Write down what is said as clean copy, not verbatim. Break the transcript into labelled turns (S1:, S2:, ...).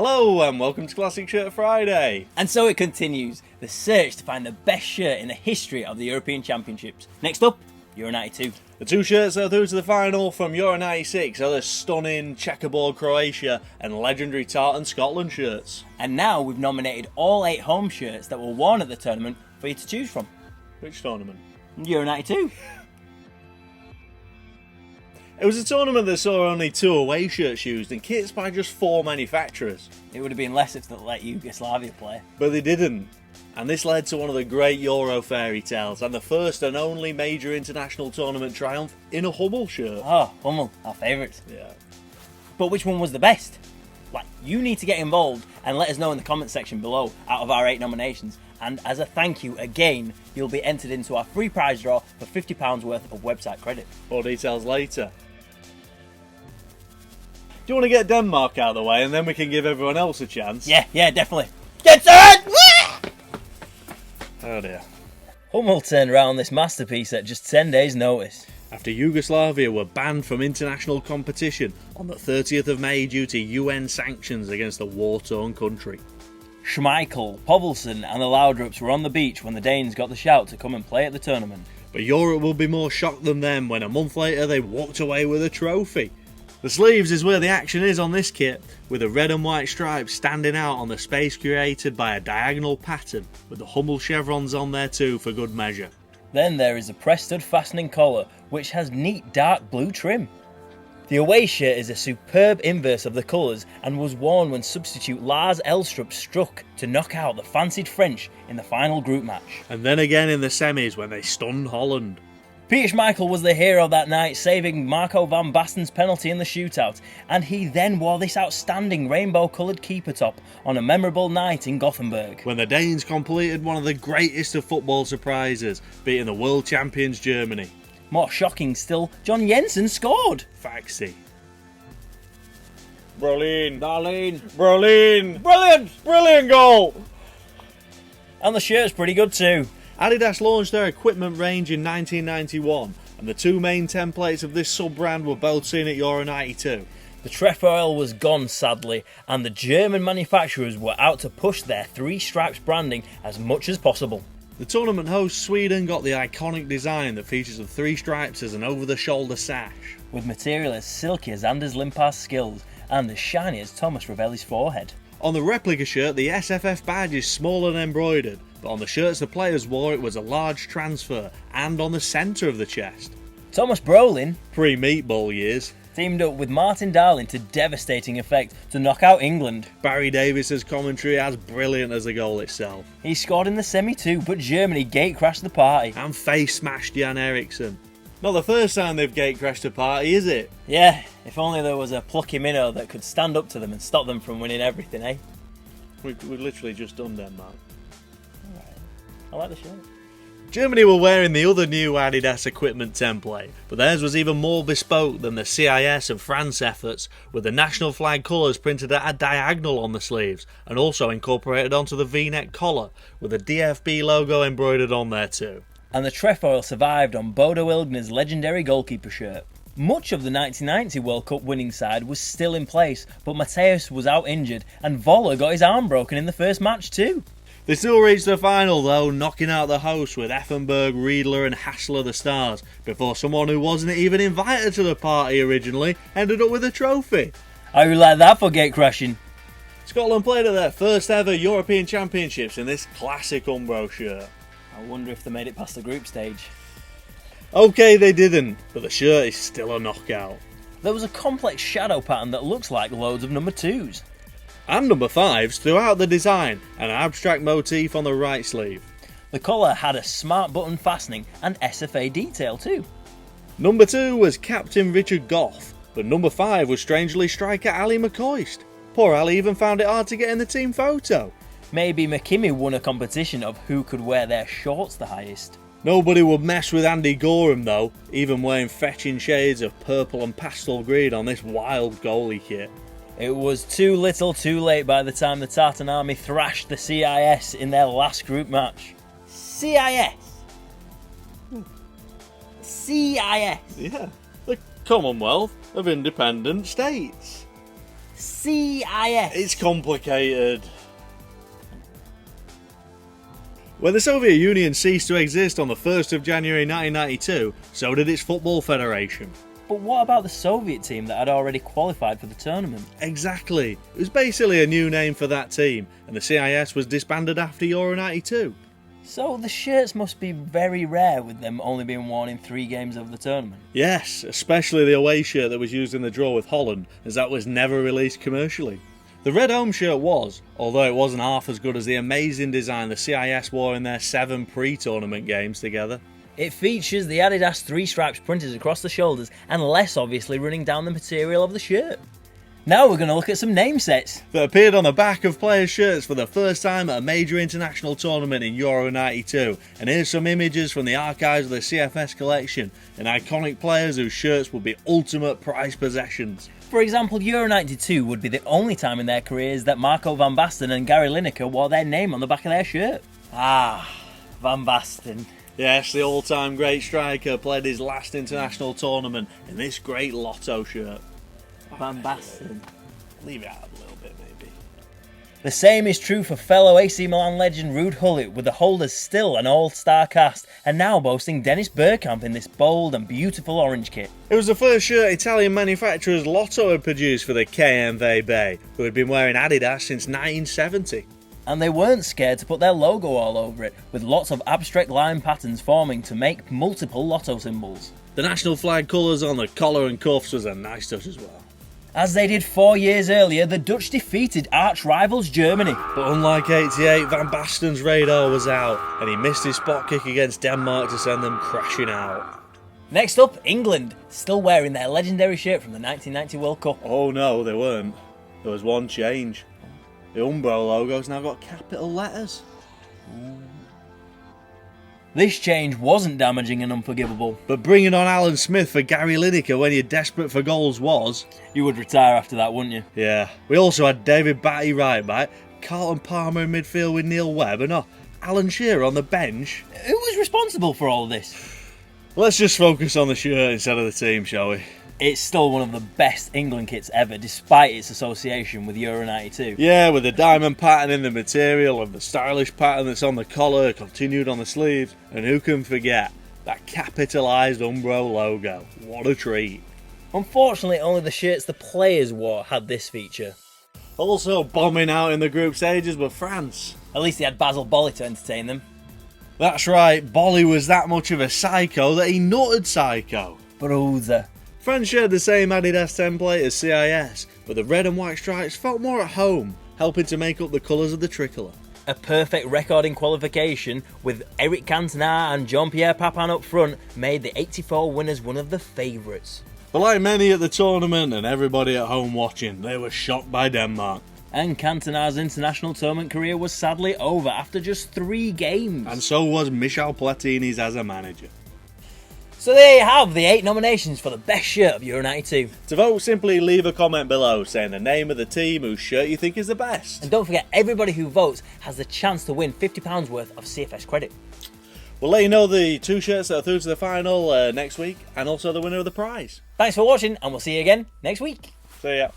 S1: Hello and welcome to Classic Shirt Friday.
S2: And so it continues, the search to find the best shirt in the history of the European Championships. Next up, Euro 92.
S1: The two shirts that are through to the final from Euro 96 are the stunning checkerboard Croatia and legendary tartan Scotland shirts.
S2: And now we've nominated all 8 home shirts that were worn at the tournament for you to choose from.
S1: Which tournament?
S2: Euro 92.
S1: It was a tournament that saw only 2 away shirts used and kits by just 4 manufacturers.
S2: It would have been less if they let Yugoslavia play.
S1: But they didn't. And this led to one of the great Euro fairy tales and the first and only major international tournament triumph in a Hummel shirt.
S2: Oh, Hummel, our favourites.
S1: Yeah.
S2: But which one was the best? You need to get involved and let us know in the comment section below out of our 8 nominations. And as a thank you, again, you'll be entered into our free prize draw for £50 worth of website credit.
S1: More details later. Do you want to get Denmark out of the way and then we can give everyone else a chance?
S2: Yeah, definitely. Get set!
S1: Oh dear.
S2: Hummel turned around this masterpiece at just 10 days' notice.
S1: After Yugoslavia were banned from international competition on the 30th of May due to UN sanctions against the war-torn country.
S2: Schmeichel, Povelsen and the Laudrups were on the beach when the Danes got the shout to come and play at the tournament.
S1: But Europe will be more shocked than them when a month later they walked away with a trophy. The sleeves is where the action is on this kit, with the red and white stripes standing out on the space created by a diagonal pattern, with the Hummel chevrons on there too for good measure.
S2: Then there is a press stud fastening collar, which has neat dark blue trim. The away shirt is a superb inverse of the colours and was worn when substitute Lars Elstrup struck to knock out the fancied French in the final group match.
S1: And then again in the semis when they stunned Holland.
S2: Peter Schmeichel was the hero that night, saving Marco van Basten's penalty in the shootout, and he then wore this outstanding rainbow-coloured keeper top on a memorable night in Gothenburg.
S1: When the Danes completed one of the greatest of football surprises, beating the world champions Germany.
S2: More shocking still, John Jensen scored!
S1: Faxi. Berlin.
S2: Darlene.
S1: Berlin.
S2: Brilliant!
S1: Brilliant goal!
S2: And the shirt's pretty good too.
S1: Adidas launched their equipment range in 1991, and the 2 main templates of this sub-brand were both seen at Euro 92.
S2: The trefoil was gone sadly, and the German manufacturers were out to push their 3 stripes branding as much as possible.
S1: The tournament host Sweden got the iconic design that features the 3 stripes as an over-the-shoulder sash.
S2: With material as silky as Anders Limpar's skills and as shiny as Thomas Ravelli's forehead.
S1: On the replica shirt, the SFF badge is small and embroidered, but on the shirts the players wore it was a large transfer, and on the centre of the chest.
S2: Thomas Brolin,
S1: Pre-meatball years.
S2: teamed up with Martin Darling to devastating effect to knock out England.
S1: Barry Davis's commentary as brilliant as the goal itself.
S2: He scored in the semi too, but Germany gate-crashed the party.
S1: And face-smashed Jan Eriksson. Not the first time they've gate-crashed a party, is it?
S2: Yeah, if only there was a plucky minnow that could stand up to them and stop them from winning everything, eh?
S1: We've literally just done Denmark.
S2: Alright, I like the shirt.
S1: Germany were wearing the other new Adidas equipment template, but theirs was even more bespoke than the CIS and France efforts, with the national flag colours printed at a diagonal on the sleeves, and also incorporated onto the V-neck collar, with the DFB logo embroidered on there too.
S2: And the trefoil survived on Bodo Illgner's legendary goalkeeper shirt. Much of the 1990 World Cup winning side was still in place, but Matthäus was out injured and Voller got his arm broken in the first match too.
S1: They still reached the final though, knocking out the hosts with Effenberg, Riedler and Hassler the stars, before someone who wasn't even invited to the party originally ended up with a trophy.
S2: How you like that for gate crashing?
S1: Scotland played at their first ever European Championships in this classic Umbro shirt.
S2: I wonder if they made it past the group stage.
S1: Okay, they didn't, but the shirt is still a knockout.
S2: There was a complex shadow pattern that looks like loads of number 2s.
S1: And number 5s throughout the design, and an abstract motif on the right sleeve.
S2: The collar had a smart button fastening and SFA detail too.
S1: Number 2 was Captain Richard Goff, but number 5 was strangely striker Ali Mccoist. Poor Ali even found it hard to get in the team photo.
S2: Maybe McKimmie won a competition of who could wear their shorts the highest.
S1: Nobody would mess with Andy Gorham though, even wearing fetching shades of purple and pastel green on this wild goalie kit.
S2: It was too little too late by the time the Tartan Army thrashed the CIS in their last group match. CIS! CIS!
S1: Yeah, the Commonwealth of Independent States.
S2: CIS.
S1: It's complicated. When the Soviet Union ceased to exist on the 1st of January 1992, so did its football federation.
S2: But what about the Soviet team that had already qualified for the tournament?
S1: Exactly. It was basically a new name for that team, and the CIS was disbanded after Euro 92.
S2: So the shirts must be very rare, with them only being worn in 3 games of the tournament.
S1: Yes, especially the away shirt that was used in the draw with Holland, as that was never released commercially. The red home shirt was, although it wasn't half as good as the amazing design the CIS wore in their 7 pre-tournament games together.
S2: It features the Adidas 3 stripes printed across the shoulders and less obviously running down the material of the shirt. Now we're going to look at some name sets
S1: that appeared on the back of players' shirts for the first time at a major international tournament in Euro 92. And here's some images from the archives of the CFS collection and iconic players whose shirts would be ultimate prized possessions.
S2: For example, Euro 92 would be the only time in their careers that Marco van Basten and Gary Lineker wore their name on the back of their shirt. Ah, Van Basten.
S1: Yes, the all-time great striker played his last international tournament in this great Lotto shirt.
S2: Van Basten.
S1: Leave it out a little bit, maybe.
S2: The same is true for fellow AC Milan legend Ruud Gullit, with the holders still an all-star cast, and now boasting Dennis Bergkamp in this bold and beautiful orange kit.
S1: It was the first shirt Italian manufacturers Lotto had produced for the KMVB, who had been wearing Adidas since 1970.
S2: And they weren't scared to put their logo all over it, with lots of abstract line patterns forming to make multiple Lotto symbols.
S1: The national flag colours on the collar and cuffs was a nice touch as well.
S2: As they did 4 years earlier, the Dutch defeated arch-rivals Germany.
S1: But unlike 88, Van Basten's radar was out, and he missed his spot kick against Denmark to send them crashing out.
S2: Next up, England, still wearing their legendary shirt from the 1990 World Cup.
S1: Oh no, they weren't. There was one change. The Umbro logo's now got capital letters.
S2: This change wasn't damaging and unforgivable.
S1: But bringing on Alan Smith for Gary Lineker when you're desperate for goals was...
S2: You would retire after that, wouldn't you?
S1: Yeah. We also had David Batty right back, Carlton Palmer in midfield with Neil Webb, and Alan Shearer on the bench.
S2: Who was responsible for all of this?
S1: Let's just focus on the shirt instead of the team, shall we?
S2: It's still one of the best England kits ever, despite its association with Euro 92.
S1: Yeah, with the diamond pattern in the material and the stylish pattern that's on the collar continued on the sleeves. And who can forget that capitalised Umbro logo? What a treat.
S2: Unfortunately, only the shirts the players wore had this feature.
S1: Also bombing out in the group stages were France.
S2: At least they had Basil Bolly to entertain them.
S1: That's right, Bolly was that much of a psycho that he nutted Psycho.
S2: Bruiser.
S1: France shared the same Adidas template as CIS, but the red and white stripes felt more at home, helping to make up the colours of the tricolour.
S2: A perfect record in qualification, with Eric Cantona and Jean-Pierre Papin up front, made the 84 winners one of the favourites.
S1: But like many at the tournament and everybody at home watching, they were shocked by Denmark.
S2: And Cantona's international tournament career was sadly over after just 3 games.
S1: And so was Michel Platini's as a manager.
S2: So there you have the 8 nominations for the best shirt of Euro 92.
S1: To vote, simply leave a comment below saying the name of the team whose shirt you think is the best.
S2: And don't forget, everybody who votes has the chance to win £50 worth of CFS credit.
S1: We'll let you know the 2 shirts that are through to the final next week, and also the winner of the prize.
S2: Thanks for watching, and we'll see you again next week.
S1: See ya.